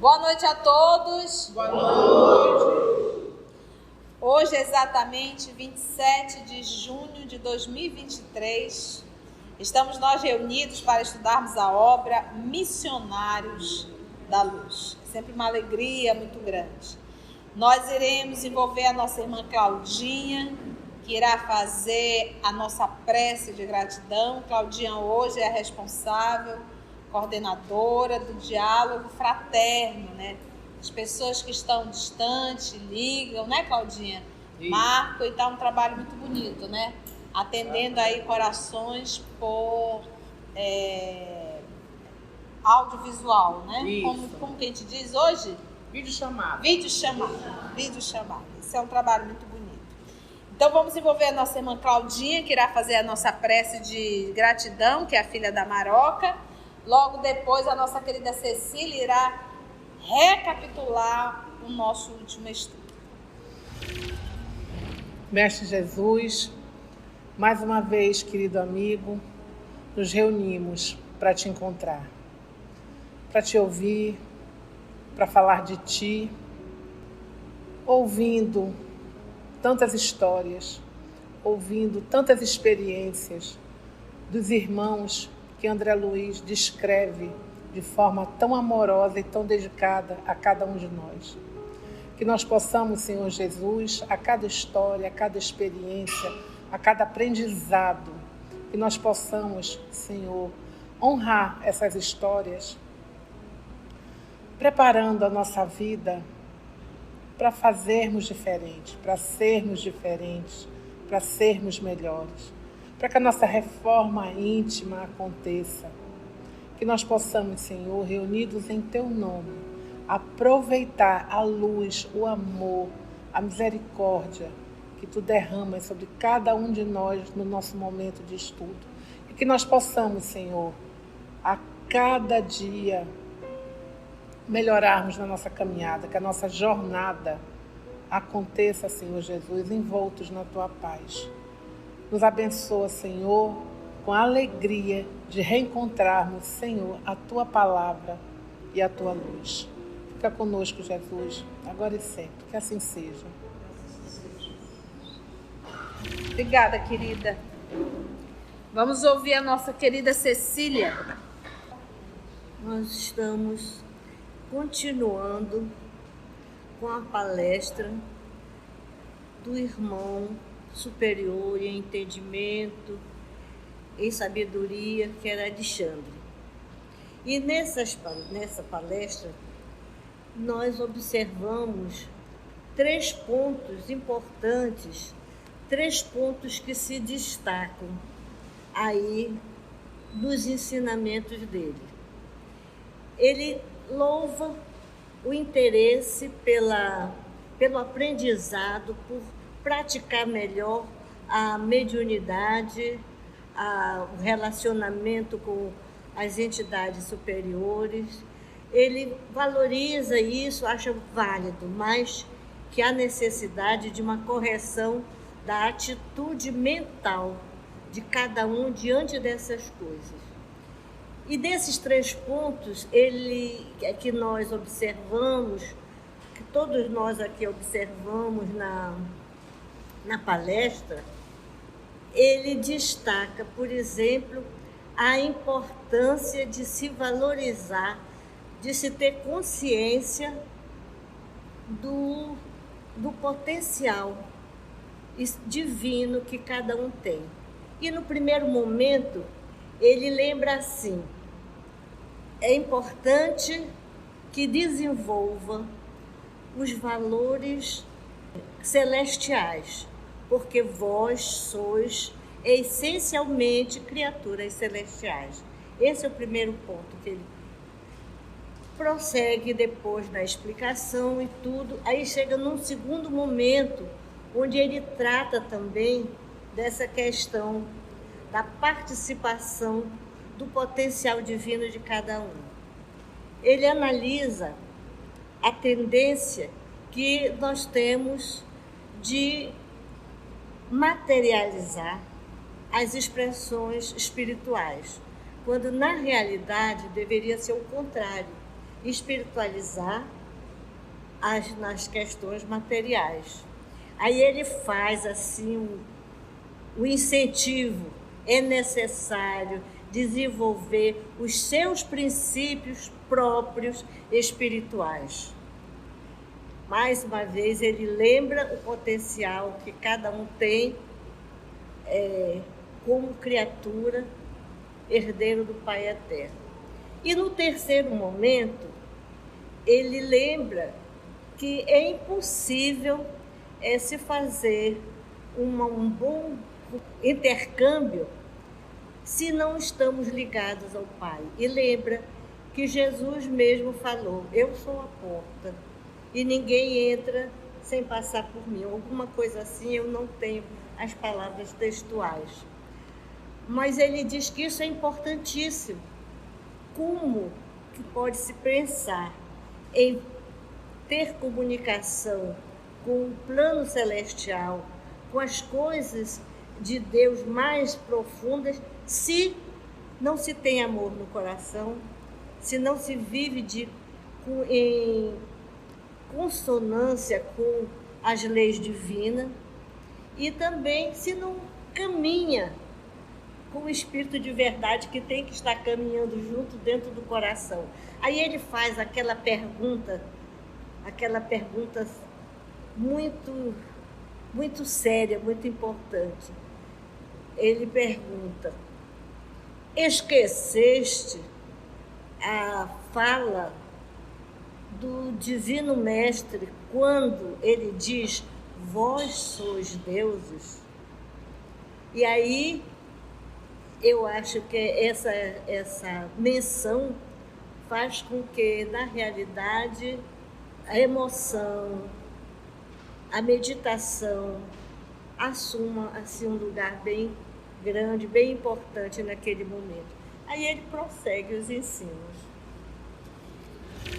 Boa noite a todos. Boa noite. Hoje é exatamente 27 de junho de 2023. Estamos nós reunidos para estudarmos a obra Missionários da Luz. É sempre uma alegria muito grande. Nós iremos envolver a nossa irmã Claudinha, que irá fazer a nossa prece de gratidão. Claudinha hoje é a responsável, coordenadora do diálogo fraterno, né? As pessoas que estão distantes ligam, né, Claudinha? Isso. Marco, e tá um trabalho muito bonito, né? Atendendo aí corações por audiovisual, né? Como que a gente diz hoje? Videochamada. Videochamada. Isso é um trabalho muito bonito. Então vamos envolver a nossa irmã Claudinha, que irá fazer a nossa prece de gratidão, que é a filha da Maroca. Logo depois, a nossa querida Cecília irá recapitular o nosso último estudo. Mestre Jesus, mais uma vez, querido amigo, nos reunimos para te encontrar, para te ouvir, para falar de ti, ouvindo tantas histórias, ouvindo tantas experiências dos irmãos que André Luiz descreve de forma tão amorosa e tão dedicada a cada um de nós. Que nós possamos, Senhor Jesus, a cada história, a cada experiência, a cada aprendizado, que nós possamos, Senhor, honrar essas histórias, preparando a nossa vida para fazermos diferente, para sermos diferentes, para sermos melhores, para que a nossa reforma íntima aconteça, que nós possamos, Senhor, reunidos em Teu nome, aproveitar a luz, o amor, a misericórdia que Tu derramas sobre cada um de nós no nosso momento de estudo. E que nós possamos, Senhor, a cada dia melhorarmos na nossa caminhada, que a nossa jornada aconteça, Senhor Jesus, envoltos na Tua paz. Nos abençoa, Senhor, com a alegria de reencontrarmos, Senhor, a Tua palavra e a Tua luz. Fica conosco, Jesus, agora e sempre. Que assim seja. Obrigada, querida. Vamos ouvir a nossa querida Cecília. Nós estamos continuando com a palestra do irmão superior em entendimento, em sabedoria, que era Alexandre. E nessa palestra, nós observamos 3 pontos importantes, 3 pontos que se destacam aí nos ensinamentos dele. Ele louva o interesse pelo aprendizado, por praticar melhor a mediunidade, o relacionamento com as entidades superiores. Ele valoriza isso, acha válido, mas que há necessidade de uma correção da atitude mental de cada um diante dessas coisas. E desses 3 pontos, que nós observamos, que todos nós aqui observamos na palestra, ele destaca, por exemplo, a importância de se valorizar, de se ter consciência do potencial divino que cada um tem. E no primeiro momento, ele lembra assim: é importante que desenvolva os valores celestiais, porque vós sois essencialmente criaturas celestiais. Esse é o primeiro ponto que ele prossegue depois na explicação e tudo. Aí chega num segundo momento, onde ele trata também dessa questão da participação do potencial divino de cada um. Ele analisa a tendência que nós temos de materializar as expressões espirituais, quando na realidade deveria ser o contrário. espiritualizar nas questões materiais. Aí ele faz assim o incentivo. É necessário desenvolver os seus princípios próprios espirituais. Mais uma vez, ele lembra o potencial que cada um tem como criatura, herdeiro do Pai Eterno. E no terceiro momento, ele lembra que é impossível se fazer um bom intercâmbio se não estamos ligados ao Pai. E lembra que Jesus mesmo falou: eu sou a porta e ninguém entra sem passar por mim. Alguma coisa assim, eu não tenho as palavras textuais. Mas ele diz que isso é importantíssimo. Como que pode se pensar em ter comunicação com o plano celestial, com as coisas de Deus mais profundas, se não se tem amor no coração, se não se vive em consonância com as leis divinas, e também se não caminha com o Espírito de verdade que tem que estar caminhando junto dentro do coração. Aí ele faz aquela pergunta muito, muito séria, muito importante. Ele pergunta: esqueceste a fala do Divino Mestre quando ele diz: vós sois deuses? E aí eu acho que essa menção faz com que, na realidade, a emoção, a meditação assuma assim um lugar bem grande, bem importante naquele momento. Aí ele prossegue os ensinos.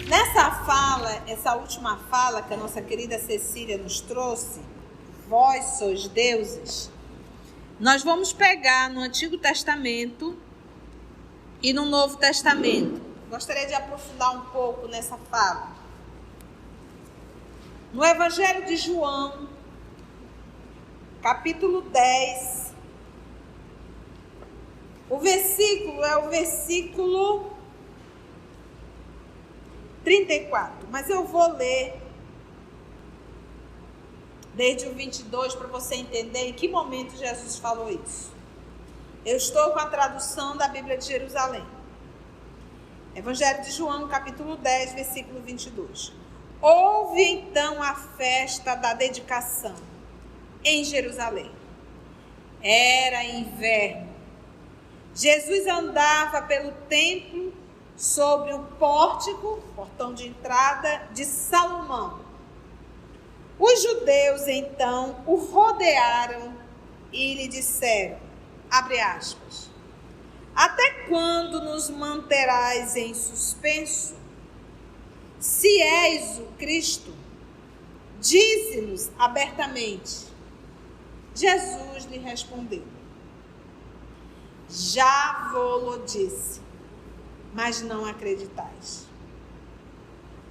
Nessa fala, essa última fala que a nossa querida Cecília nos trouxe, vós sois deuses, nós vamos pegar no Antigo Testamento e no Novo Testamento. Gostaria de aprofundar um pouco nessa fala. No Evangelho de João, capítulo 10, o versículo é o versículo 34, mas eu vou ler desde o 22 para você entender em que momento Jesus falou isso. Eu estou com a tradução da Bíblia de Jerusalém. Evangelho de João, capítulo 10, versículo 22. Houve então a festa da dedicação em Jerusalém. Era inverno. Jesus andava pelo templo sobre o pórtico, portão de entrada de Salomão. Os judeus então o rodearam e lhe disseram, abre aspas, até quando nos manterás em suspenso? Se és o Cristo, dize-nos abertamente. Jesus lhe respondeu, já vou-lo disse, mas não acreditais.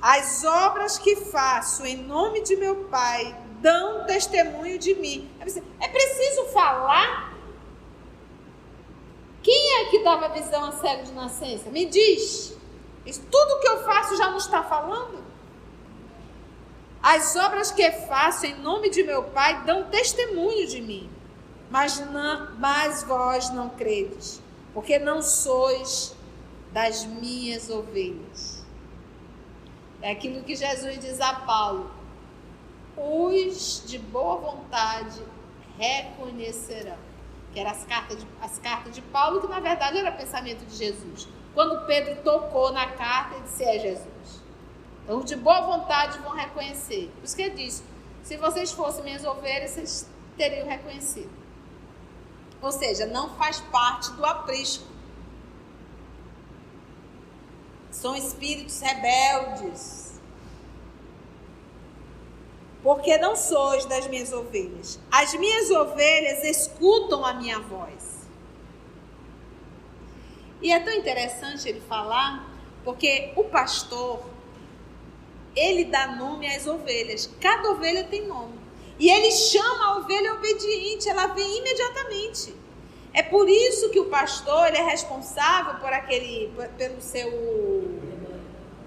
As obras que faço em nome de meu Pai dão testemunho de mim. É preciso falar? Quem é que dava visão a cego de nascença? Me diz. Isso tudo que eu faço já não está falando? As obras que faço em nome de meu Pai dão testemunho de mim. Mas vós não credes, porque não sois das minhas ovelhas. É aquilo que Jesus diz a Paulo. Os de boa vontade reconhecerão. Que eram as cartas de Paulo, que na verdade era pensamento de Jesus. Quando Pedro tocou na carta, ele disse, é Jesus. Então, os de boa vontade vão reconhecer. Por isso que ele diz, se vocês fossem minhas ovelhas, vocês teriam reconhecido. Ou seja, não faz parte do aprisco. São espíritos rebeldes. Porque não sois das minhas ovelhas. As minhas ovelhas escutam a minha voz. E é tão interessante ele falar, Porque o pastor, ele dá nome às ovelhas. Cada ovelha tem nome. E ele chama a ovelha obediente, ela vem imediatamente. É por isso que o pastor, ele é responsável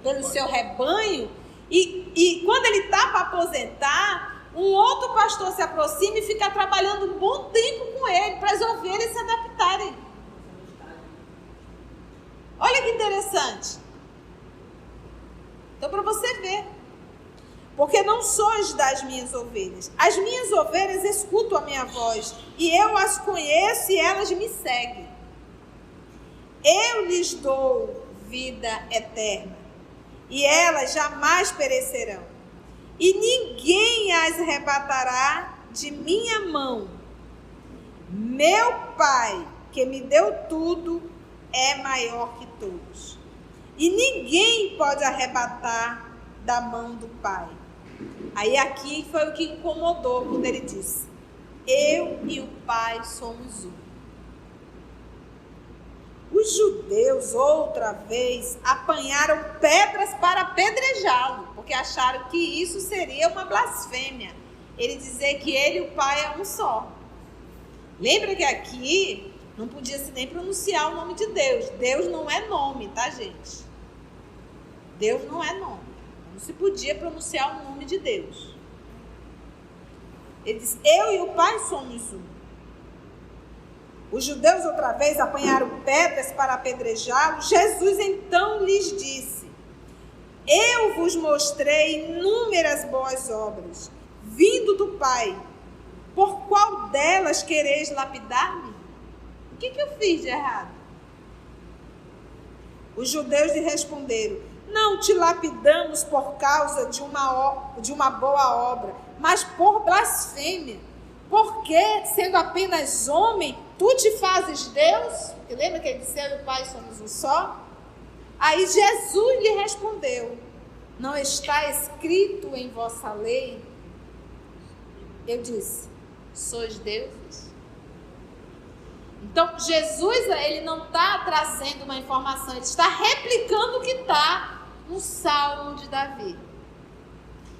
pelo seu rebanho. E quando ele está para aposentar, um outro pastor se aproxima e fica trabalhando um bom tempo com ele, para as ovelhas se adaptarem. Olha que interessante. Então, para você ver. Porque não sois das minhas ovelhas. As minhas ovelhas escutam a minha voz, e eu as conheço e elas me seguem. Eu lhes dou vida eterna, e elas jamais perecerão, e ninguém as arrebatará de minha mão. Meu Pai, que me deu tudo, é maior que todos, e ninguém pode arrebatar da mão do Pai. Aí aqui foi o que incomodou quando ele disse: eu e o Pai somos um. Os judeus, outra vez, apanharam pedras para apedrejá-lo, porque acharam que isso seria uma blasfêmia. Ele dizer que ele e o Pai é um só. Lembra que aqui não podia se nem pronunciar o nome de Deus. Deus não é nome, tá, gente? Deus não é nome. Não se podia pronunciar o nome de Deus. Ele diz: eu e o Pai somos um. Os judeus outra vez apanharam pedras para apedrejá-lo. Jesus então lhes disse: eu vos mostrei inúmeras boas obras, vindo do Pai. Por qual delas quereis lapidar-me? O que eu fiz de errado? Os judeus lhe responderam: não te lapidamos por causa de uma boa obra, mas por blasfêmia. Porque, sendo apenas homem, tu te fazes Deus? Porque lembra que ele disse: eu e o Pai somos um só? Aí Jesus lhe respondeu: não está escrito em vossa lei? Eu disse: sois deuses? Então, Jesus, ele não está trazendo uma informação, ele está replicando o que está no Salmo de Davi.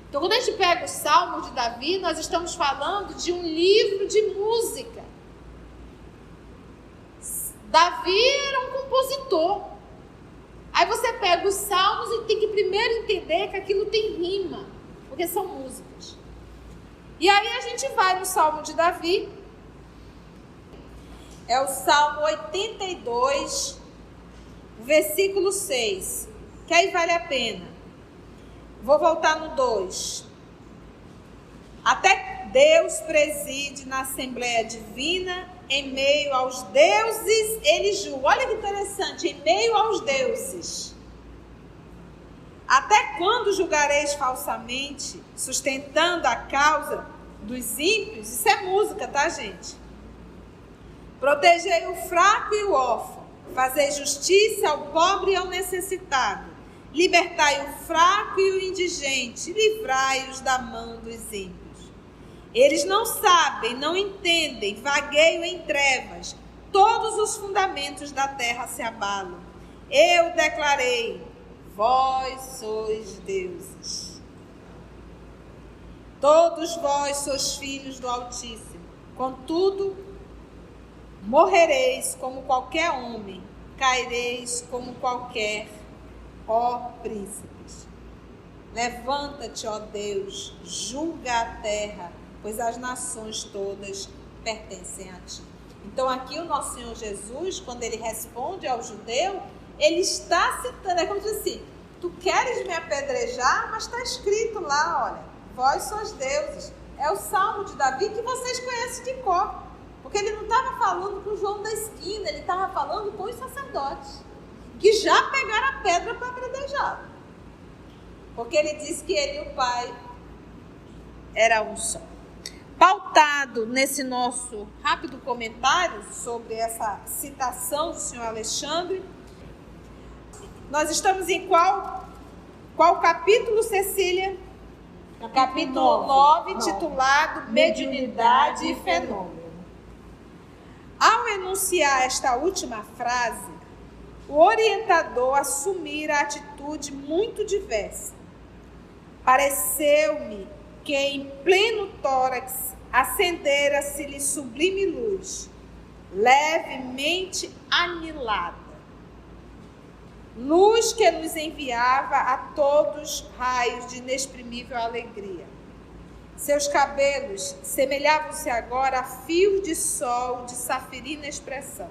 Então, quando a gente pega o Salmo de Davi, nós estamos falando de um livro de música. Davi era um compositor. Aí você pega os Salmos e tem que primeiro entender que aquilo tem rima, porque são músicas. E aí a gente vai no Salmo de Davi. É o Salmo 82, versículo 6. Que aí vale a pena. Vou voltar no 2. Até Deus preside na Assembleia Divina, em meio aos deuses, ele julga. Olha que interessante, em meio aos deuses. Até quando julgareis falsamente, sustentando a causa dos ímpios? Isso é música, tá, gente? Protegei o fraco e o órfão, fazei justiça ao pobre e ao necessitado. Libertai o fraco e o indigente, livrai-os da mão dos ímpios. Eles não sabem, não entendem, vagueiam em trevas. Todos os fundamentos da terra se abalam. Eu declarei: vós sois deuses. Todos vós sois filhos do Altíssimo. Contudo, morrereis como qualquer homem, caireis como qualquer, ó príncipes. Levanta-te, ó Deus, julga a terra, pois as nações todas pertencem a ti. Então aqui o nosso Senhor Jesus, quando ele responde ao judeu, ele está citando, é como se assim: tu queres me apedrejar, mas está escrito lá, olha, vós sois deuses. É o Salmo de Davi que vocês conhecem de cor. Porque ele não estava falando com o João da esquina, ele estava falando com os sacerdotes, que já pegaram a pedra para apedrejar. Porque ele disse que ele e o Pai era um só. Pautado nesse nosso rápido comentário sobre essa citação do senhor Alexandre, nós estamos em qual capítulo, Cecília? Capítulo 9, titulado Mediunidade e Fenômeno. Ao enunciar esta última frase, o orientador assumira a atitude muito diversa. Pareceu-me que em pleno tórax acendera-se-lhe sublime luz, levemente anilada. Luz que nos enviava a todos raios de inexprimível alegria. Seus cabelos semelhavam-se agora a fios de sol de safirina expressão.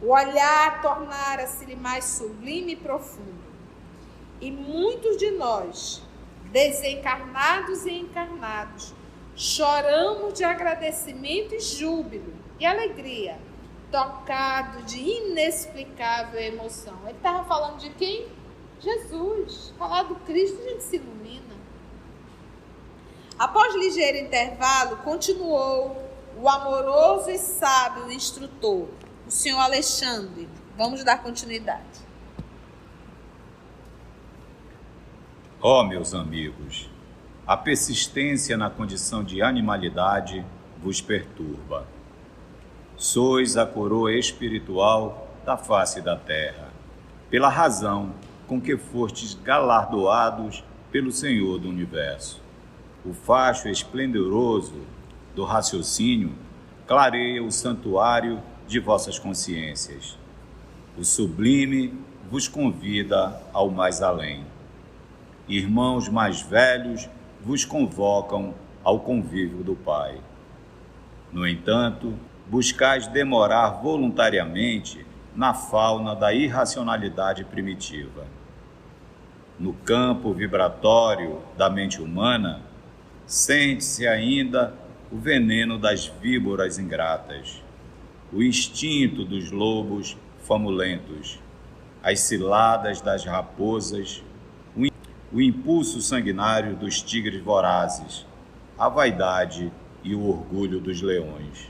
O olhar tornara-se-lhe mais sublime e profundo. E muitos de nós, desencarnados e encarnados, choramos de agradecimento e júbilo e alegria, tocado de inexplicável emoção. Ele estava falando de quem? Jesus. Falar do Cristo, a gente se ilumina. Após ligeiro intervalo, continuou o amoroso e sábio instrutor, o senhor Alexandre. Vamos dar continuidade. Ó, meus amigos, a persistência na condição de animalidade vos perturba. Sois a coroa espiritual da face da terra, pela razão com que fostes galardoados pelo Senhor do Universo. O facho esplendoroso do raciocínio clareia o santuário de vossas consciências. O sublime vos convida ao mais além. Irmãos mais velhos vos convocam ao convívio do Pai. No entanto, buscais demorar voluntariamente na fauna da irracionalidade primitiva. No campo vibratório da mente humana, sente-se ainda o veneno das víboras ingratas, o instinto dos lobos famulentos, as ciladas das raposas, o impulso sanguinário dos tigres vorazes, a vaidade e o orgulho dos leões.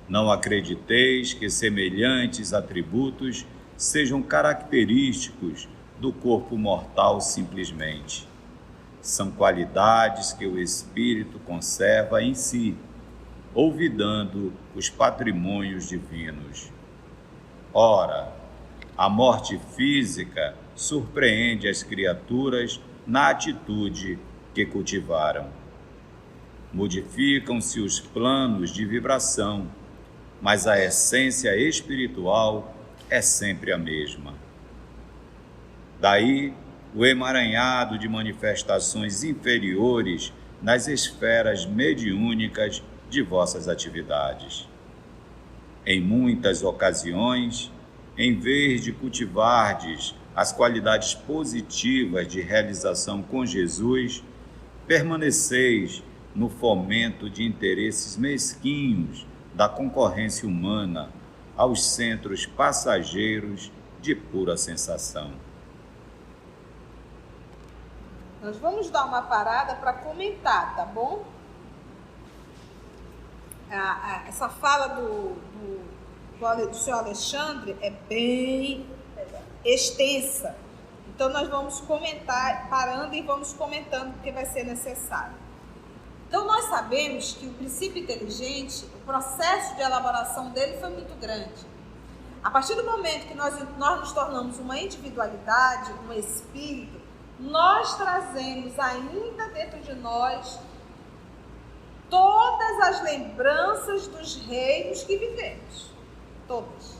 Não acrediteis que semelhantes atributos sejam característicos do corpo mortal simplesmente. São qualidades que o espírito conserva em si, olvidando os patrimônios divinos. Ora, a morte física surpreende as criaturas na atitude que cultivaram. Modificam-se os planos de vibração, mas a essência espiritual é sempre a mesma. Daí o emaranhado de manifestações inferiores nas esferas mediúnicas de vossas atividades. Em muitas ocasiões, em vez de cultivardes as qualidades positivas de realização com Jesus, permaneceis no fomento de interesses mesquinhos da concorrência humana aos centros passageiros de pura sensação. Nós vamos dar uma parada para comentar, tá bom? Essa fala do senhor Alexandre é bem extensa. Então nós vamos comentar, parando e vamos comentando, porque vai ser necessário. Então nós sabemos que o princípio inteligente, o processo de elaboração dele foi muito grande. A partir do momento que nós nos tornamos uma individualidade, um espírito, nós trazemos ainda dentro de nós todas as lembranças dos reinos que vivemos. Todas.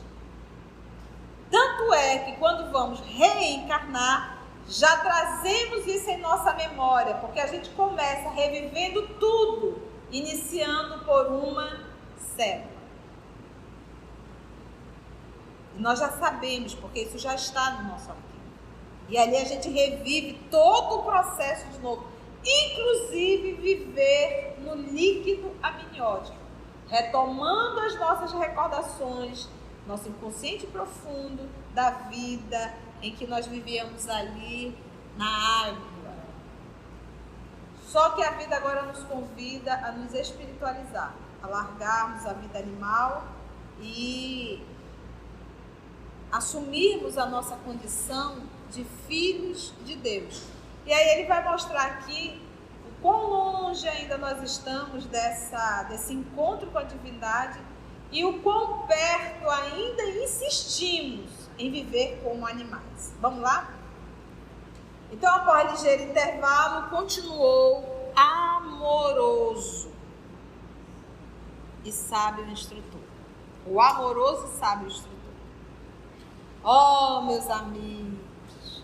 Tanto é que quando vamos reencarnar, já trazemos isso em nossa memória, porque a gente começa revivendo tudo, iniciando por uma célula. E nós já sabemos, porque isso já está no nosso arquivo. E ali a gente revive todo o processo de novo, inclusive viver no líquido amniótico, retomando as nossas recordações, nosso inconsciente profundo da vida em que nós vivíamos ali na água. Só que a vida agora nos convida a nos espiritualizar, a largarmos a vida animal e assumirmos a nossa condição de filhos de Deus. E aí ele vai mostrar aqui o quão longe ainda nós estamos desse encontro com a divindade e o quão perto ainda insistimos em viver como animais. Vamos lá? Então, após ligeiro intervalo, continuou amoroso e sábio instrutor. O amoroso e sábio instrutor. Oh, meus amigos,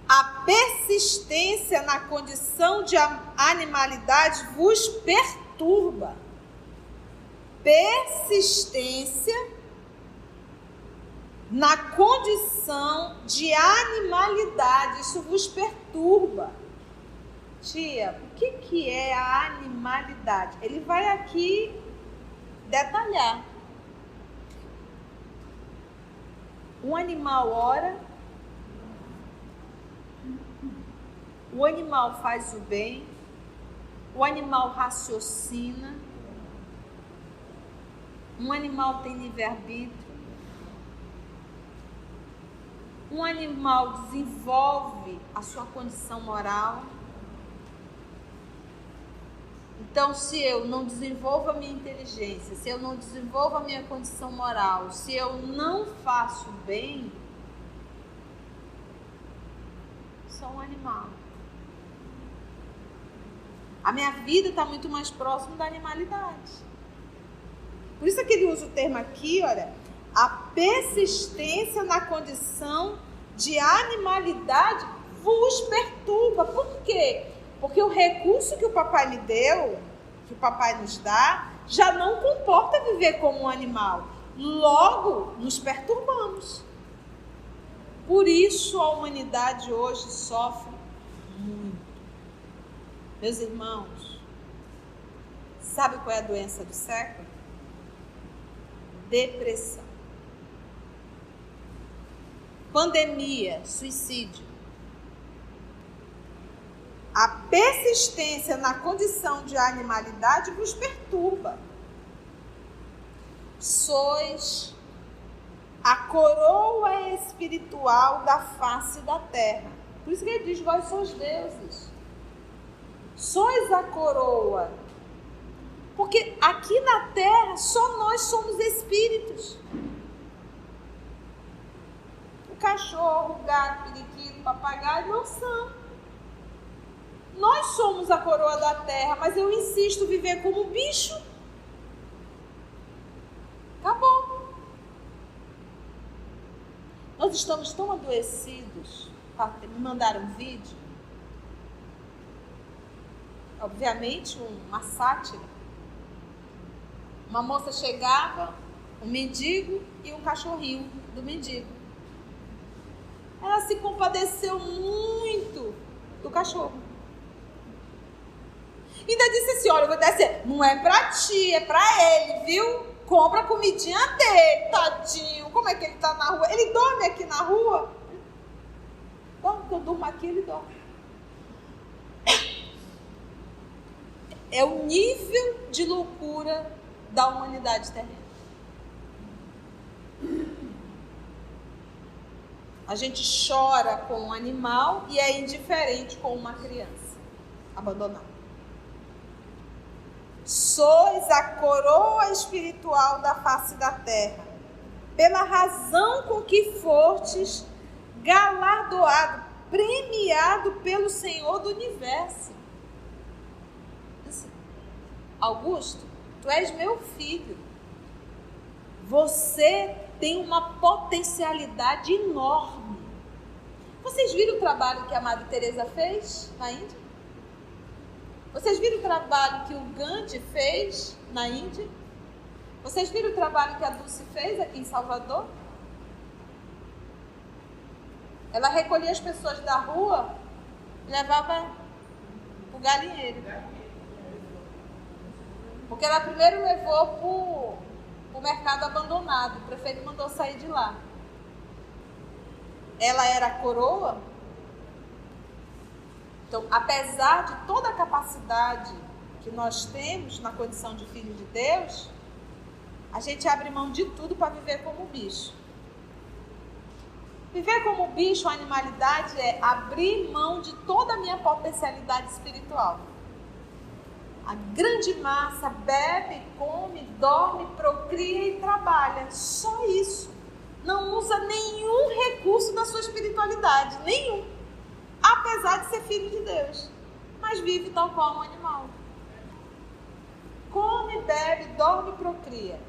a persistência na condição de animalidade vos perturba. Persistência na condição de animalidade, isso vos perturba. Tia, o que é a animalidade? Ele vai aqui detalhar. Um animal ora, o animal faz o bem, o animal raciocina, um animal tem livre-arbítrio, um animal desenvolve a sua condição moral. Então, se eu não desenvolvo a minha inteligência, se eu não desenvolvo a minha condição moral, se eu não faço bem, sou um animal. A minha vida está muito mais próxima da animalidade. Por isso que ele usa o termo aqui, olha, a persistência na condição de animalidade vos perturba. Por quê? Porque o recurso que o papai me deu, que o papai nos dá, já não comporta viver como um animal. Logo, nos perturbamos. Por isso a humanidade hoje sofre muito. Meus irmãos, sabe qual é a doença do século? Depressão. Pandemia, suicídio. A persistência na condição de animalidade vos perturba. Sois a coroa espiritual da face da terra. Por isso que ele diz, vós sois deuses. Sois a coroa. Porque aqui na terra só nós somos espíritos. O cachorro, o gato, o periquito, o papagaio não são. Nós somos a coroa da terra, mas eu insisto em viver como bicho. Acabou. Nós estamos tão adoecidos. Me mandaram um vídeo. Obviamente, uma sátira. Uma moça chegava, um mendigo e um cachorrinho do mendigo. Ela se compadeceu muito do cachorro. Ainda disse assim, olha, eu vou dizer, não é pra ti, é pra ele, viu? Compra a comidinha dele, tadinho. Como é que ele tá na rua? Ele dorme aqui na rua? Quando eu durmo aqui, ele dorme. É o nível de loucura da humanidade terrena. A gente chora com um animal e é indiferente com uma criança abandonada. Sois a coroa espiritual da face da terra, pela razão com que fostes galardoado, premiado pelo Senhor do Universo. Augusto, tu és meu filho. Você tem uma potencialidade enorme. Vocês viram o trabalho que a Madre Teresa fez na Índia? Vocês viram o trabalho que o Gandhi fez na Índia? Vocês viram o trabalho que a Dulce fez aqui em Salvador? Ela recolhia as pessoas da rua e levava para o galinheiro. Porque ela primeiro levou para o mercado abandonado. O prefeito mandou sair de lá. Ela era a coroa. Então, apesar de toda a capacidade que nós temos na condição de filho de Deus, a gente abre mão de tudo para viver como bicho. Viver como bicho, a animalidade, é abrir mão de toda a minha potencialidade espiritual. A grande massa bebe, come, dorme, procria e trabalha. Só isso. Não usa nenhum recurso da sua espiritualidade. Nenhum. Apesar de ser filho de Deus. Mas vive tal qual um animal. Come, bebe, dorme, procria.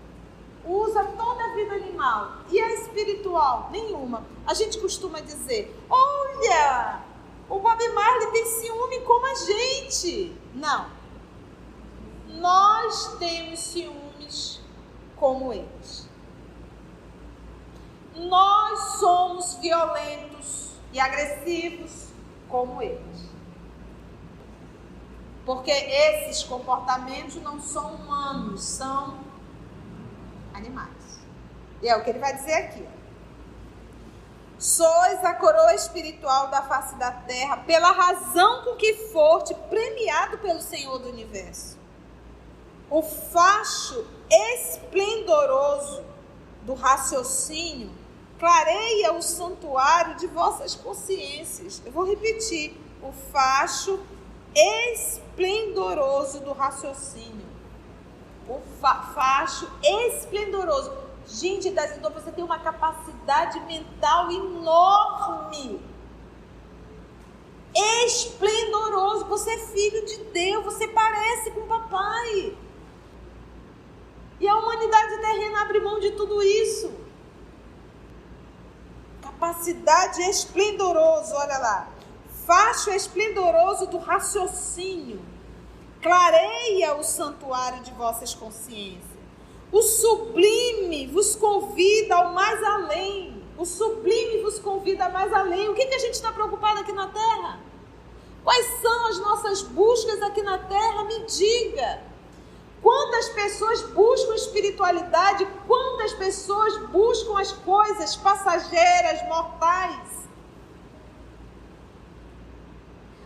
Usa toda a vida animal. E a espiritual? Nenhuma. A gente costuma dizer, olha, o Bob Marley tem ciúme como a gente. Não. Nós temos ciúmes como eles. Nós somos violentos e agressivos como eles. Porque esses comportamentos não são humanos, são animais. E é o que ele vai dizer aqui. Sois a coroa espiritual da face da terra, pela razão com que foste premiado pelo Senhor do Universo. O facho esplendoroso do raciocínio clareia o santuário de vossas consciências. Eu vou repetir. O facho esplendoroso do raciocínio. O facho esplendoroso. Gente, então você tem uma capacidade mental enorme. Esplendoroso. Você é filho de Deus. Você parece com o papai. E a humanidade terrena abre mão de tudo isso. Capacidade esplendoroso, olha lá. Facho esplendoroso do raciocínio. Clareia o santuário de vossas consciências. O sublime vos convida ao mais além. O sublime vos convida ao mais além. O que a gente está preocupado aqui na Terra? Quais são as nossas buscas aqui na Terra? Me diga. Quantas pessoas buscam espiritualidade? Quantas pessoas buscam as coisas passageiras, mortais?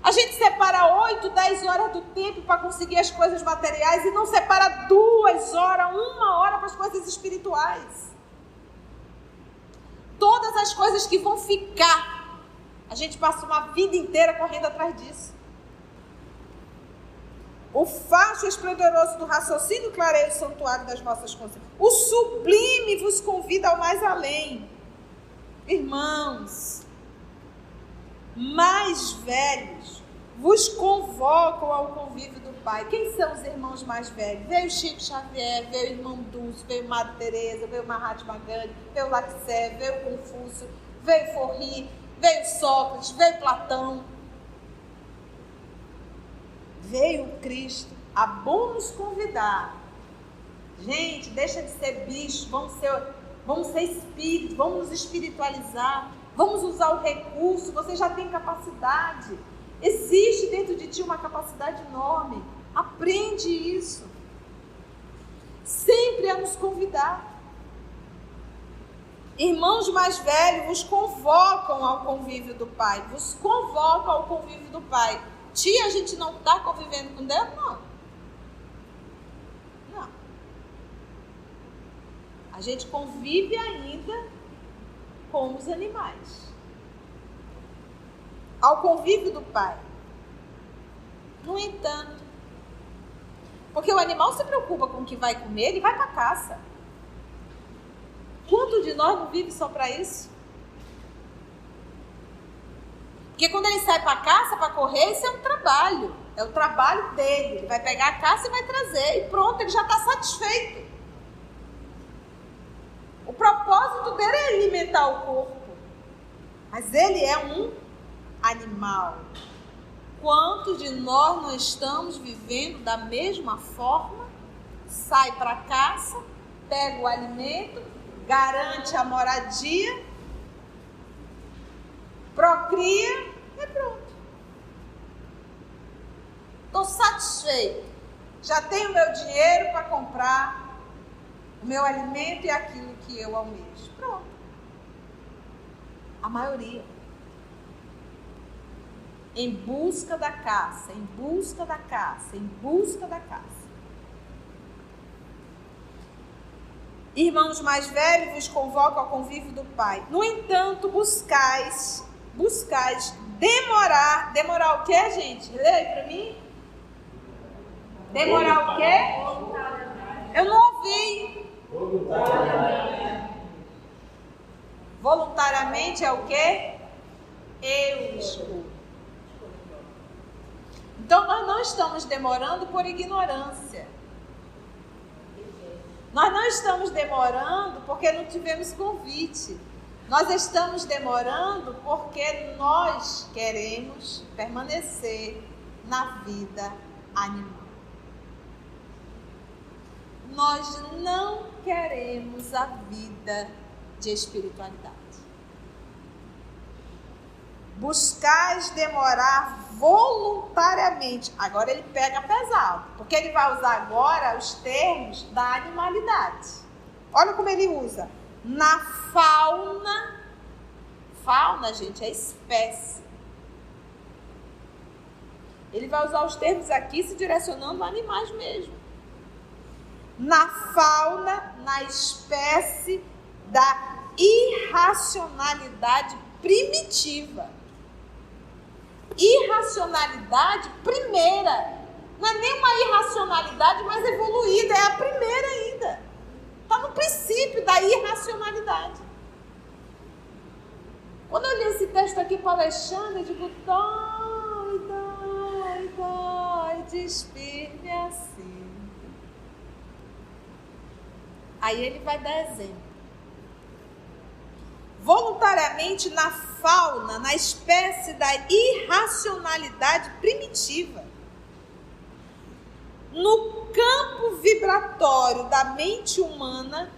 A gente separa 8, 10 horas do tempo para conseguir as coisas materiais e não separa 2 horas, 1 hora para as coisas espirituais. Todas as coisas que vão ficar, a gente passa uma vida inteira correndo atrás disso. O facho esplendoroso do raciocínio clareia o santuário das vossas consciências. O sublime vos convida ao mais além. Irmãos, mais velhos vos convocam ao convívio do Pai. Quem são os irmãos mais velhos? Veio Chico Xavier, veio o irmão Dulce, veio Madre Teresa, veio Mahatma Gandhi, veio Laxé, veio Confúcio, veio Forri, veio Sócrates, veio Platão. Veio Cristo a bom nos convidar. Gente, deixa de ser bicho, vamos ser espírito, vamos nos espiritualizar, vamos usar o recurso, você já tem capacidade. Existe dentro de ti uma capacidade enorme. Aprende isso. Sempre a nos convidar. Irmãos mais velhos vos convocam ao convívio do Pai. Vos convocam ao convívio do Pai. Tia, a gente não está convivendo com Deus? Não. Não. A gente convive ainda com os animais. Ao convívio do Pai. No entanto, porque o animal se preocupa com o que vai comer, ele vai para a caça. Quanto de nós não vive só para isso? Porque quando ele sai para a caça, para correr, isso é um trabalho. É o trabalho dele. Ele vai pegar a caça e vai trazer. E pronto, ele já está satisfeito. O propósito dele é alimentar o corpo. Mas ele é um animal. Quantos de nós não estamos vivendo da mesma forma? Sai para a caça, pega o alimento, garante a moradia, procria e pronto. Estou satisfeito. Já tenho meu dinheiro para comprar o meu alimento e aquilo que eu almejo. Pronto. A maioria. Em busca da caça, em busca da caça, em busca da caça. Irmãos mais velhos vos convocam ao convívio do Pai. No entanto, buscais demorar o quê, gente? Lê aí para mim. Demorar o quê? Eu não ouvi. Voluntariamente é o quê? Eu escolho. Então nós não estamos demorando por ignorância. Nós não estamos demorando porque não tivemos convite. Nós estamos demorando porque nós queremos permanecer na vida animal. Nós não queremos a vida de espiritualidade. Buscais demorar voluntariamente. Agora ele pega pesado, porque ele vai usar agora os termos da animalidade. Olha como ele usa. Na fauna, fauna, gente, é espécie. Ele vai usar os termos aqui se direcionando a animais mesmo. Na fauna, na espécie da irracionalidade primitiva. Irracionalidade primeira. Não é nem uma irracionalidade mais evoluída, é a primeira ainda. Está no princípio da irracionalidade. Quando eu li esse texto aqui para o Alexandre, eu digo, dói, despir-me assim. Aí ele vai dar exemplo. Voluntariamente na fauna, na espécie da irracionalidade primitiva. No campo vibratório da mente humana,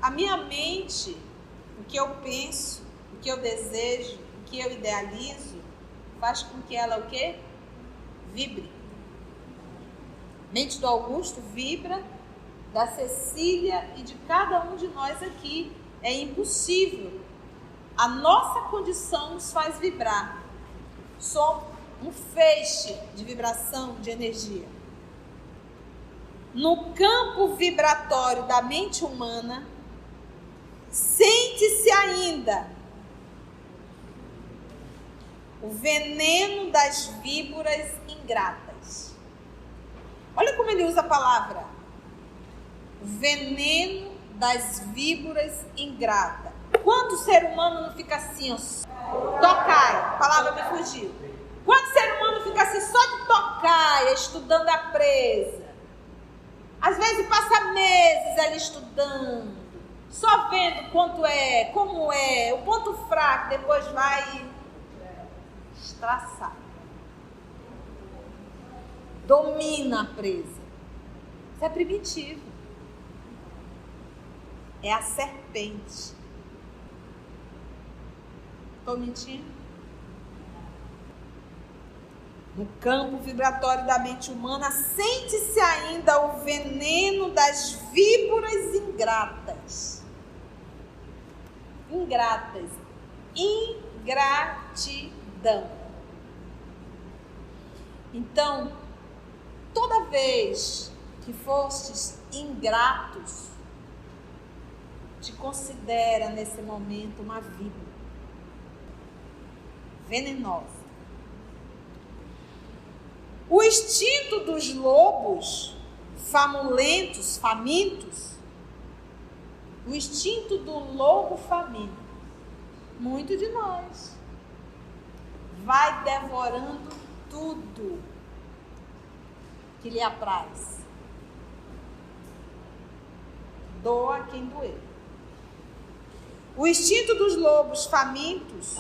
a minha mente, o que eu penso, o que eu desejo, o que eu idealizo, faz com que ela o quê? Vibre. Mente do Augusto vibra, da Cecília e de cada um de nós aqui. É impossível. A nossa condição nos faz vibrar. Somos um feixe de vibração, de energia. No campo vibratório da mente humana, sente-se ainda o veneno das víboras ingratas. Olha como ele usa a palavra. O veneno das víboras ingratas. Quanto ser humano não fica assim, ó, tocaia, a palavra me fugiu. Quanto ser humano fica assim, só de tocaia, estudando a presa. Às vezes passa meses ali estudando, só vendo quanto é, como é, o ponto fraco, depois vai estraçar. Domina a presa. Isso é primitivo. É a serpente. Estou mentindo? No campo vibratório da mente humana, sente-se ainda o veneno das víboras ingratas. Ingratas. Ingratidão. Então, toda vez que fostes ingratos, te considera nesse momento uma víbora venenosa. O instinto dos lobos famintos, o instinto do lobo faminto, muito de nós, vai devorando tudo que lhe apraz. Doa quem doer. O instinto dos lobos famintos,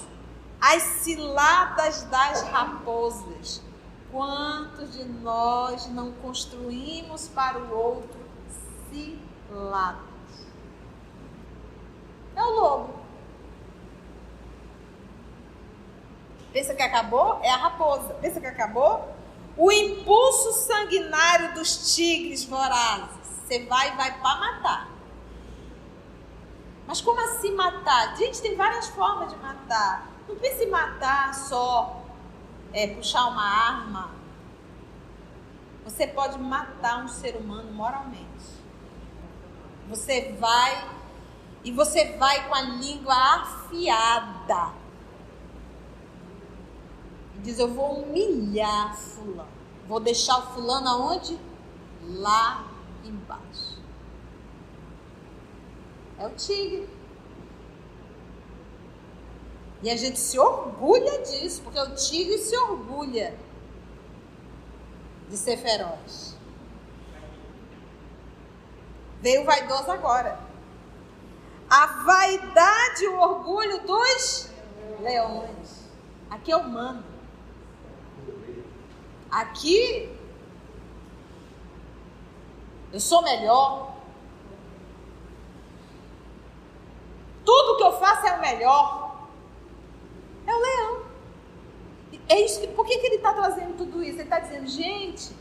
as ciladas das raposas. Quantos de nós não construímos para o outro ciladas? É o lobo. Pensa que acabou? É a raposa. Pensa que acabou? O impulso sanguinário dos tigres vorazes. Você vai para matar. Mas como assim matar? Gente, tem várias formas de matar. Não pense em matar só puxar uma arma. Você pode matar um ser humano moralmente. Você vai com a língua afiada. E diz, eu vou humilhar fulano. Vou deixar o fulano aonde? Lá embaixo. É o tigre. E a gente se orgulha disso, porque o tigre se orgulha de ser feroz. Veio o vaidoso agora. A vaidade e o orgulho dos leões. Aqui eu mando. Aqui eu sou melhor. Tudo que eu faço é o melhor. É o leão. É isso. Por que ele está trazendo tudo isso? Ele está dizendo, gente,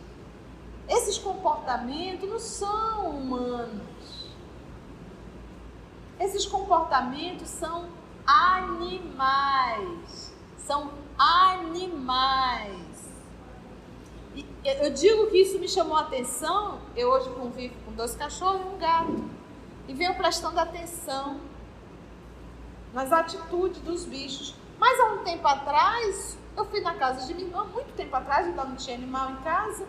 esses comportamentos não são humanos. Esses comportamentos são animais. São animais. E eu digo que isso me chamou a atenção. Eu hoje convivo com 2 cachorros e um gato. E venho prestando atenção nas atitudes dos bichos. Mas há um tempo atrás, eu fui na casa de minha irmã, muito tempo atrás, ainda não tinha animal em casa.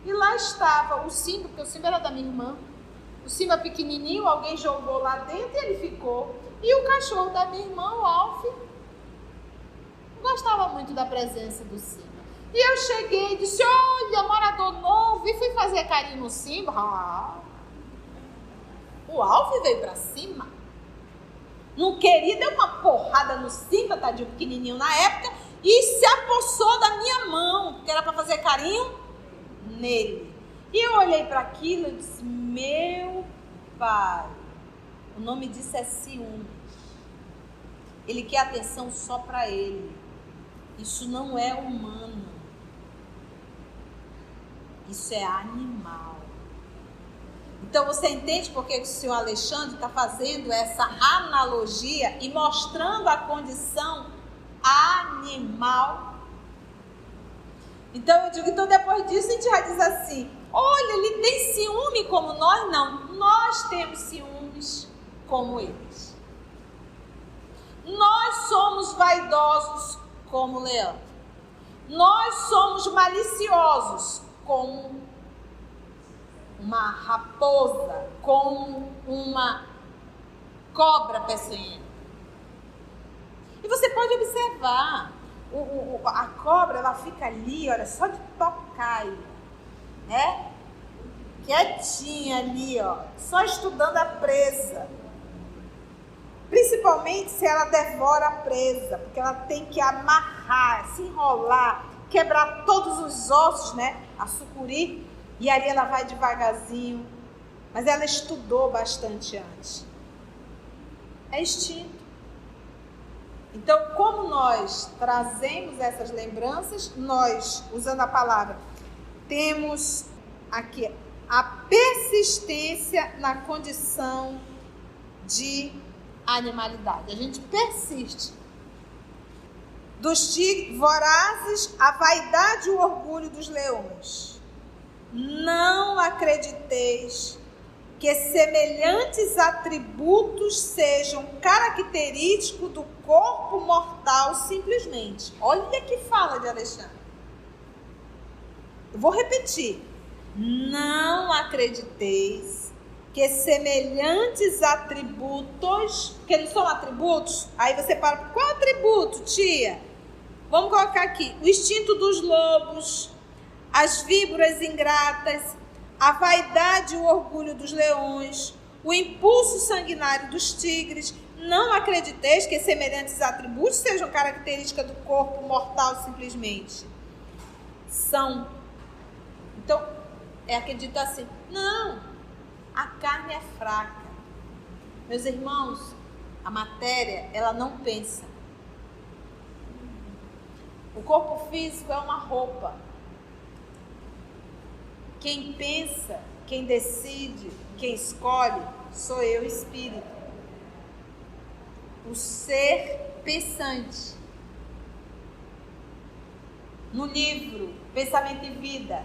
E lá estava o Simba, porque o Simba era da minha irmã. O Simba pequenininho, alguém jogou lá dentro e ele ficou. E o cachorro da minha irmã, o Alf, não gostava muito da presença do Simba. E eu cheguei e disse, olha, morador novo, e fui fazer carinho no Simba. O Alf veio pra cima. Não queria, deu uma porrada no Simba, tadinho pequenininho na época, e se apossou da minha mão, porque era para fazer carinho nele. E eu olhei para aquilo e disse, meu pai, o nome disso é ciúme. Ele quer atenção só para ele. Isso não é humano. Isso é animal. Então você entende por que o senhor Alexandre está fazendo essa analogia e mostrando a condição animal? Então eu digo, então depois disso a gente já diz assim, olha, ele tem ciúme como nós? Não, nós temos ciúmes como eles. Nós somos vaidosos como o leão. Nós somos maliciosos como uma raposa, como uma cobra peçonhenta. E você pode observar, a cobra, ela fica ali, olha, só de tocar, né? Quietinha ali, ó, só estudando a presa. Principalmente se ela devora a presa, porque ela tem que amarrar, se enrolar, quebrar todos os ossos, né? A sucuri. E ali ela vai devagarzinho, mas ela estudou bastante antes. É instinto. Então, como nós trazemos essas lembranças, nós, usando a palavra, temos aqui a persistência na condição de animalidade. A gente persiste. Dos tigres vorazes, a vaidade e o orgulho dos leões. Não acrediteis que semelhantes atributos sejam característicos do corpo mortal simplesmente. Olha que fala de Alexandre. Eu vou repetir. Não acrediteis que semelhantes atributos, porque não são atributos, aí você para, qual atributo, tia? Vamos colocar aqui, o instinto dos lobos, as víboras ingratas, a vaidade e o orgulho dos leões, o impulso sanguinário dos tigres. Não acrediteis que semelhantes atributos sejam características do corpo mortal simplesmente. São. Então, acredito assim, não, a carne é fraca. Meus irmãos, a matéria, ela não pensa. O corpo físico é uma roupa. Quem pensa, quem decide, quem escolhe, sou eu, espírito. O ser pensante. No livro Pensamento e Vida,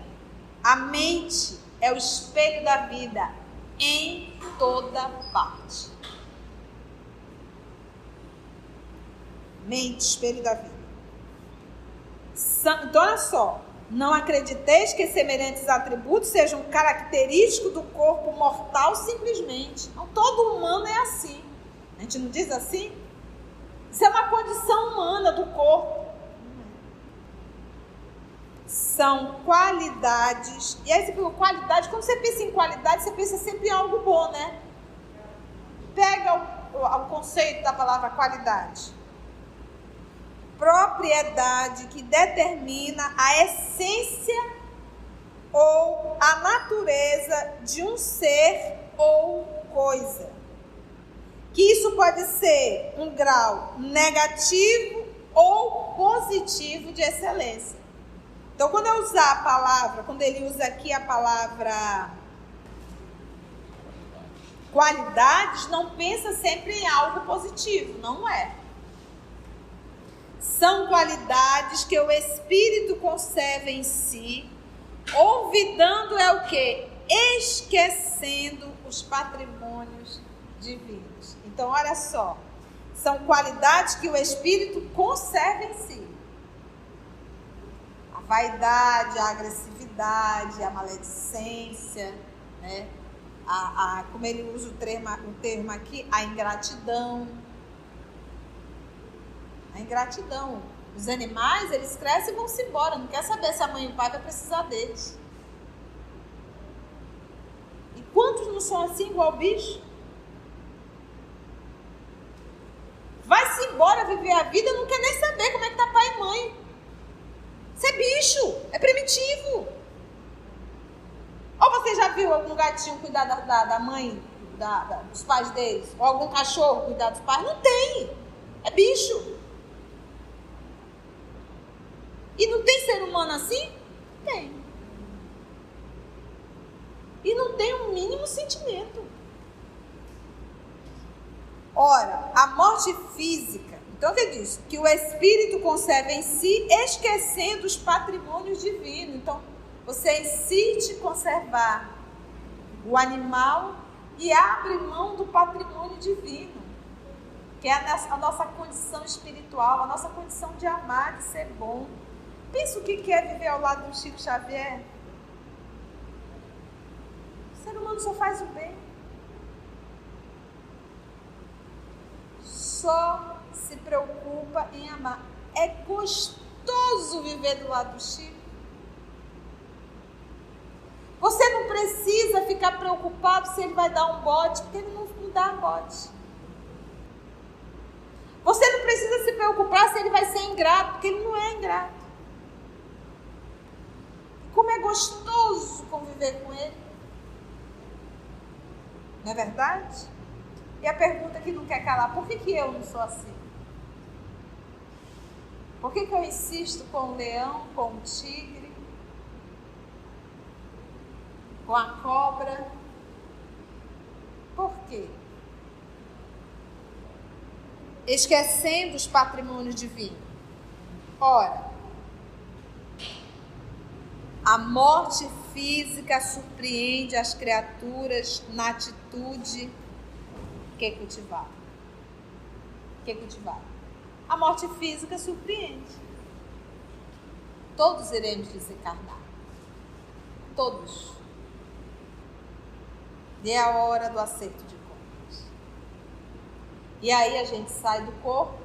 a mente é o espelho da vida em toda parte. Mente, espelho da vida. Então, olha só. Não acrediteis que semelhantes atributos sejam característicos do corpo mortal simplesmente. Não, todo humano é assim. A gente não diz assim? Isso é uma condição humana do corpo. São qualidades. E aí você pega qualidade. Quando você pensa em qualidade, você pensa sempre em algo bom, né? Pega o conceito da palavra qualidade. Propriedade que determina a essência ou a natureza de um ser ou coisa. Que isso pode ser um grau negativo ou positivo de excelência. Então, quando eu usar a palavra, quando ele usa aqui a palavra qualidades, não pensa sempre em algo positivo, não é. São qualidades que o Espírito conserva em si, olvidando é o quê? Esquecendo os patrimônios divinos. Então, olha só, são qualidades que o Espírito conserva em si. A vaidade, a agressividade, a maledicência, né? Como ele usa o termo aqui, a ingratidão. A ingratidão. Os animais, eles crescem e vão-se embora. Não quer saber se a mãe e o pai vai precisar deles. E quantos não são assim, igual o bicho? Vai-se embora viver a vida, não quer nem saber como é que tá pai e mãe. Isso é bicho, é primitivo. Ou você já viu algum gatinho cuidar da mãe, dos pais deles? Ou algum cachorro cuidar dos pais? Não tem. É bicho. E não tem ser humano assim? Tem. E não tem um mínimo sentimento. Ora, a morte física, então o que diz? Que o Espírito conserva em si, esquecendo os patrimônios divinos. Então, você insiste em conservar o animal e abre mão do patrimônio divino, que é a nossa condição espiritual, a nossa condição de amar, de ser bom. Pensa o que é viver ao lado do Chico Xavier. O ser humano só faz o bem. Só se preocupa em amar. É gostoso viver do lado do Chico. Você não precisa ficar preocupado se ele vai dar um bote, porque ele não dá bote. Você não precisa se preocupar se ele vai ser ingrato, porque ele não é ingrato. Como é gostoso conviver com ele. Não é verdade? E a pergunta que não quer calar, por que eu não sou assim? Por que eu insisto com o leão, com o tigre, com a cobra? Por quê? Esquecendo os patrimônios divinos. Ora, a morte física surpreende as criaturas na atitude que cultivar. A morte física surpreende. Todos iremos desencarnar. Todos. E é a hora do acerto de contas. E aí a gente sai do corpo.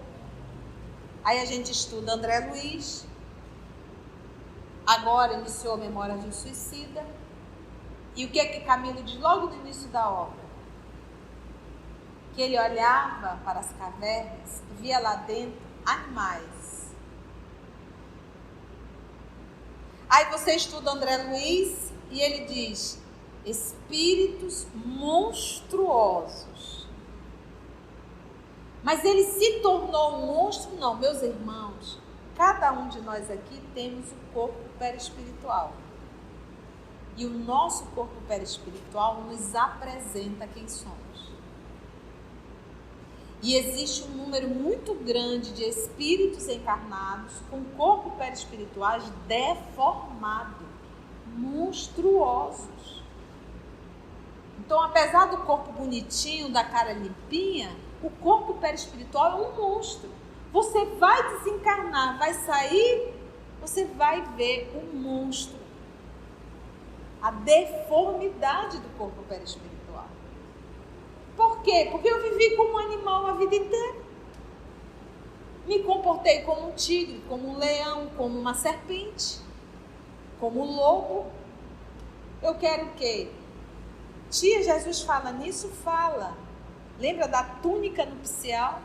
Aí a gente estuda André Luiz. Agora iniciou a Memória de um Suicida. E o que é que Camilo diz logo no início da obra? Que ele olhava para as cavernas e via lá dentro animais. Aí você estuda André Luiz e ele diz: espíritos monstruosos. Mas ele se tornou um monstro? Não, meus irmãos. Cada um de nós aqui temos o corpo perispiritual. E o nosso corpo perispiritual nos apresenta quem somos. E existe um número muito grande de espíritos encarnados com corpo perispirituais deformados, monstruosos. Então, apesar do corpo bonitinho, da cara limpinha, o corpo perispiritual é um monstro. Você vai desencarnar, vai sair você vai ver o monstro, a deformidade do corpo perispiritual. Por quê? Porque eu vivi como um animal a vida inteira. Me comportei como um tigre, como um leão, como uma serpente, como um lobo. Eu quero o quê? Tia, Jesus fala nisso? Fala. Lembra da túnica nupcial?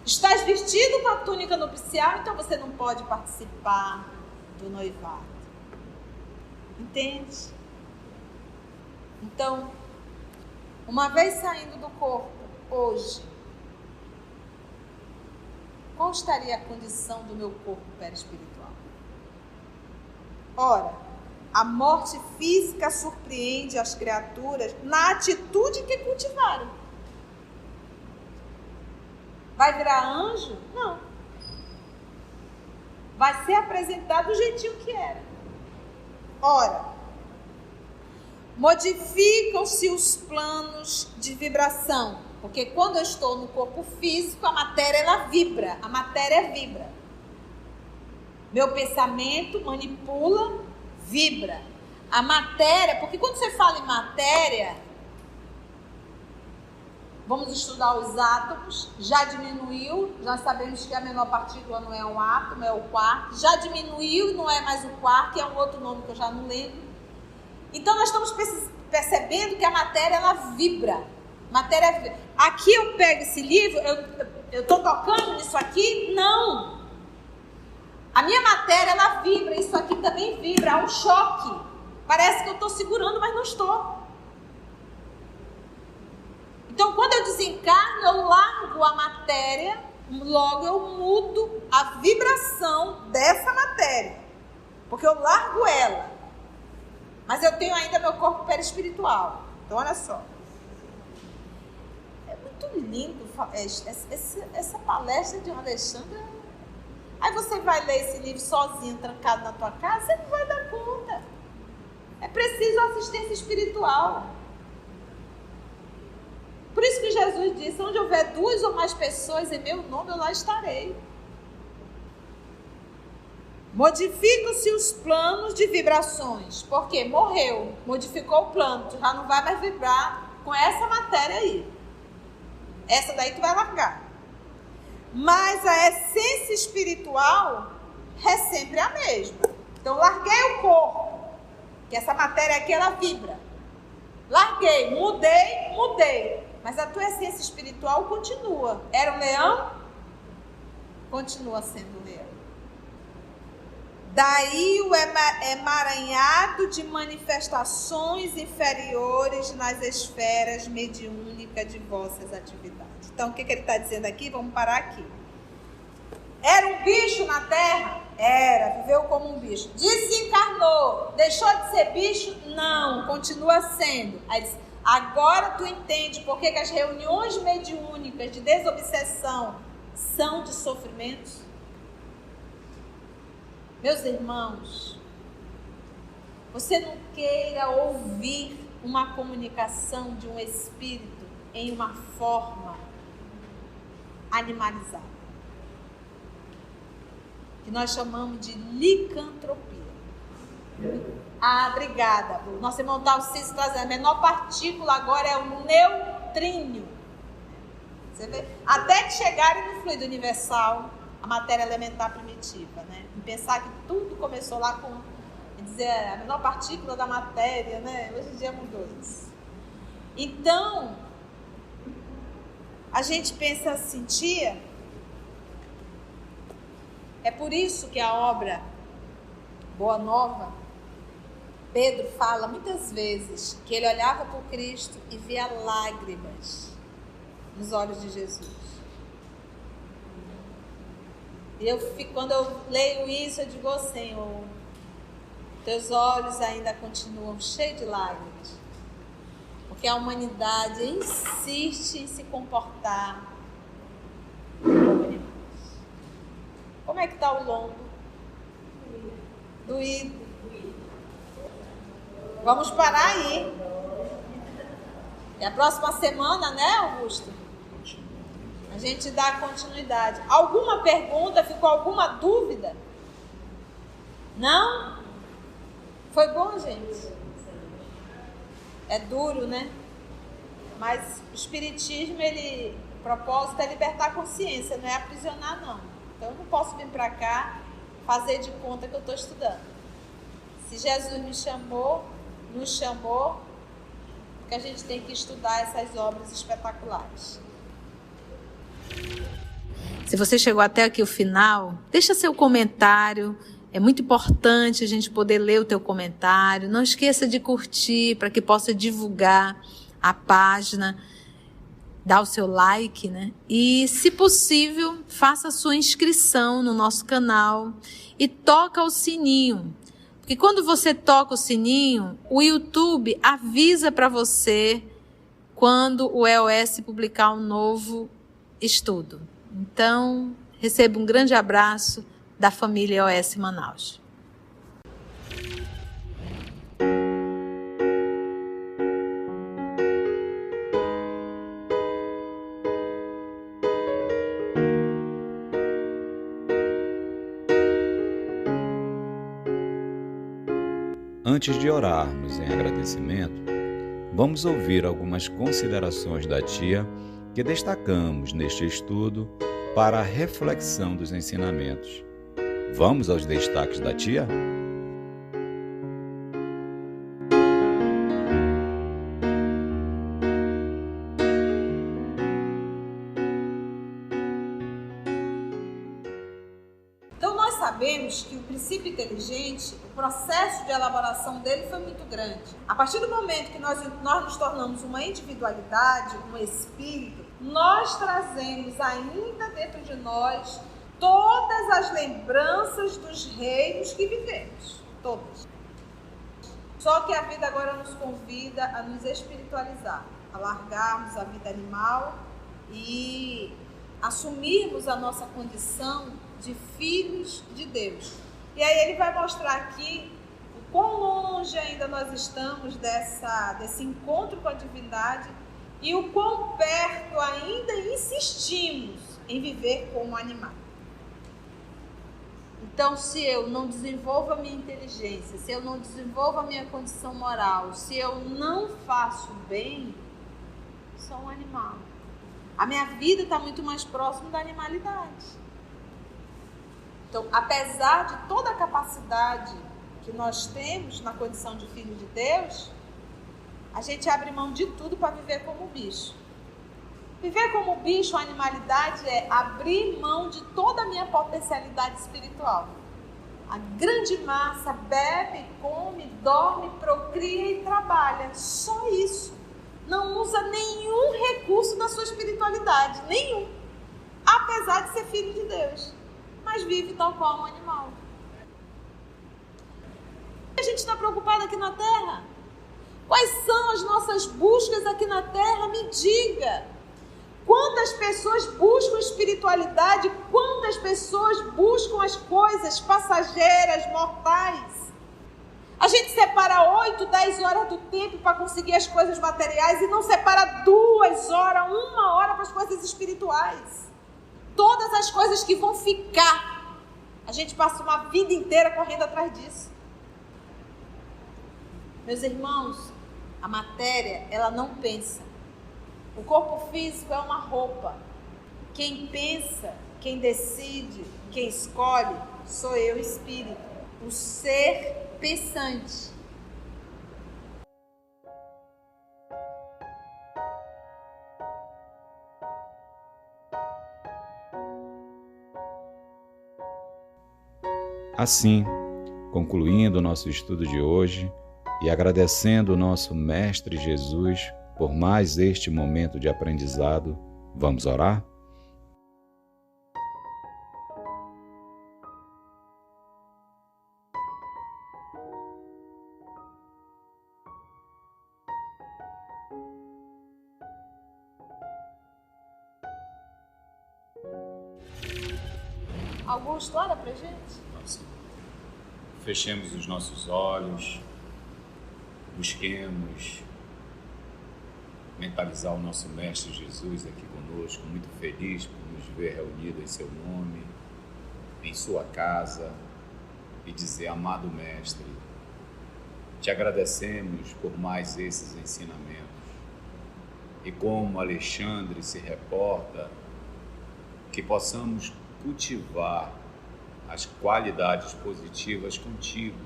Estás vestido com a túnica nupcial, então você não pode participar do noivado. Entende? Então, uma vez saindo do corpo, hoje, qual estaria a condição do meu corpo perispiritual? Ora, a morte física surpreende as criaturas na atitude que cultivaram. Vai virar anjo? Não. Vai ser apresentado do jeitinho que era. Ora, modificam-se os planos de vibração, porque quando eu estou no corpo físico, a matéria ela vibra, a matéria vibra. Meu pensamento manipula, vibra. A matéria, porque quando você fala em matéria, vamos estudar os átomos, já diminuiu, já sabemos que a menor partícula não é um átomo, é o quark, já diminuiu, não é mais o quark, é um outro nome que eu já não lembro. Então nós estamos percebendo que a matéria ela vibra. Aqui eu pego esse livro, eu estou tocando nisso aqui? Não. A minha matéria ela vibra, isso aqui também vibra, há um choque. Parece que eu estou segurando, mas não estou. Então, quando eu desencarno, eu largo a matéria, logo eu mudo a vibração dessa matéria. Porque eu largo ela. Mas eu tenho ainda meu corpo perispiritual. Então, olha só. É muito lindo essa palestra de Alexandre. Aí você vai ler esse livro sozinho, trancado na tua casa, você não vai dar conta. É preciso assistência espiritual. Por isso que Jesus disse, onde houver 2 ou mais pessoas em meu nome, eu lá estarei. Modificam-se os planos de vibrações. Porque morreu, modificou o plano, tu já não vai mais vibrar com essa matéria aí. Essa daí tu vai largar. Mas a essência espiritual é sempre a mesma. Então, larguei o corpo, que essa matéria aqui, ela vibra. Larguei, mudei. Mas a tua essência espiritual continua. Era um leão? Continua sendo leão. Daí o emaranhado de manifestações inferiores nas esferas mediúnicas de vossas atividades. Então, o que ele está dizendo aqui? Vamos parar aqui. Era um bicho na Terra? Era, viveu como um bicho. Desencarnou, deixou de ser bicho? Não, continua sendo. Aí diz, agora tu entende por que as reuniões mediúnicas de desobsessão são de sofrimentos? Meus irmãos, você não queira ouvir uma comunicação de um espírito em uma forma animalizada, que nós chamamos de licantropia. Ah, obrigada. Nosso irmão Talcísio trazendo. A menor partícula agora é o neutrínio. Você vê? Até que chegarem no fluido universal, a matéria elementar primitiva, né? E pensar que tudo começou lá com, dizer, a menor partícula da matéria, né? Hoje em dia mudou isso. Então, a gente pensa assim, tia, é por isso que a obra Boa Nova, Pedro fala muitas vezes que ele olhava para o Cristo e via lágrimas nos olhos de Jesus. E quando eu leio isso, eu digo, Senhor, teus olhos ainda continuam cheios de lágrimas, porque a humanidade insiste em se comportar como animais. Como é que está o lombo? Doído. Vamos parar aí. É a próxima semana, né, Augusto? A gente dá continuidade. Alguma pergunta? Ficou alguma dúvida? Não? Foi bom, gente? É duro, né? Mas o espiritismo, o propósito é libertar a consciência, não é aprisionar, não. Então eu não posso vir para cá fazer de conta que eu estou estudando. Se Jesus nos chamou, que a gente tem que estudar essas obras espetaculares. Se você chegou até aqui o final, deixa seu comentário. É muito importante a gente poder ler o teu comentário. Não esqueça de curtir para que possa divulgar a página. Dá o seu like, né? E, se possível, faça a sua inscrição no nosso canal e toca o sininho. Porque quando você toca o sininho, o YouTube avisa para você quando o EOS publicar um novo estudo. Então, receba um grande abraço da família EOS Manaus. Antes de orarmos em agradecimento, vamos ouvir algumas considerações da tia que destacamos neste estudo para a reflexão dos ensinamentos. Vamos aos destaques da tia? Então nós sabemos que o princípio inteligente, o processo de elaboração dele foi muito grande. A partir do momento que nós nos tornamos uma individualidade, um espírito, nós trazemos ainda dentro de nós todas as lembranças dos reinos que vivemos, todas. Só que a vida agora nos convida a nos espiritualizar, a largarmos a vida animal e assumirmos a nossa condição de filhos de Deus. E aí ele vai mostrar aqui o quão longe ainda nós estamos desse encontro com a divindade e o quão perto ainda insistimos em viver como animal. Então, se eu não desenvolvo a minha inteligência, se eu não desenvolvo a minha condição moral, se eu não faço bem, sou um animal. A minha vida está muito mais próxima da animalidade. Então, apesar de toda a capacidade que nós temos na condição de filho de Deus, a gente abre mão de tudo para viver como bicho. Viver como bicho, a animalidade, é abrir mão de toda a minha potencialidade espiritual. A grande massa bebe, come, dorme, procria e trabalha. Só isso. Não usa nenhum recurso da sua espiritualidade. Nenhum. Apesar de ser filho de Deus. Mas vive tal qual um animal. A gente está preocupado aqui na Terra? Quais são as nossas buscas aqui na Terra? Me diga. Quantas pessoas buscam espiritualidade? Quantas pessoas buscam as coisas passageiras, mortais? A gente separa 8, 10 horas do tempo para conseguir as coisas materiais e não separa 2 horas, 1 hora para as coisas espirituais. Todas as coisas que vão ficar, a gente passa uma vida inteira correndo atrás disso. Meus irmãos, a matéria, ela não pensa. O corpo físico é uma roupa. Quem pensa, quem decide, quem escolhe, sou eu, espírito. O ser pensante. Assim, concluindo o nosso estudo de hoje e agradecendo o nosso Mestre Jesus por mais este momento de aprendizado, vamos orar? Augusto, olha pra gente. Fechemos os nossos olhos, busquemos mentalizar o nosso Mestre Jesus aqui conosco, muito feliz por nos ver reunidos em seu nome, em sua casa, e dizer: amado Mestre, te agradecemos por mais esses ensinamentos. E como Alexandre se reporta, que possamos cultivar as qualidades positivas contigo,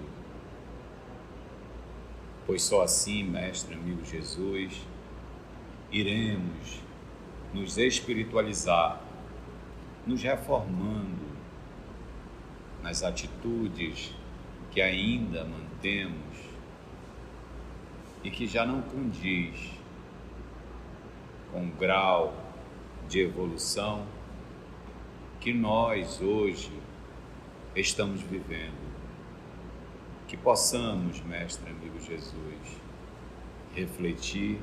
pois só assim, Mestre amigo Jesus, iremos nos espiritualizar, nos reformando nas atitudes que ainda mantemos e que já não condiz com o grau de evolução que nós hoje estamos vivendo. Que possamos, Mestre amigo Jesus, refletir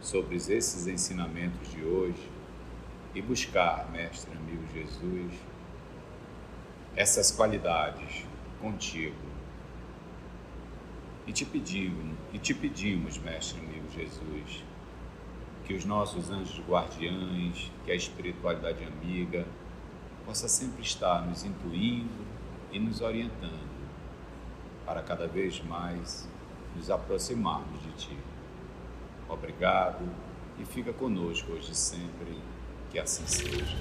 sobre esses ensinamentos de hoje e buscar, Mestre amigo Jesus, essas qualidades contigo. E te pedimos, Mestre amigo Jesus, que os nossos anjos guardiães, que a espiritualidade amiga possa sempre estar nos intuindo e nos orientando para cada vez mais nos aproximarmos de Ti. Obrigado e fica conosco hoje e sempre, que assim seja.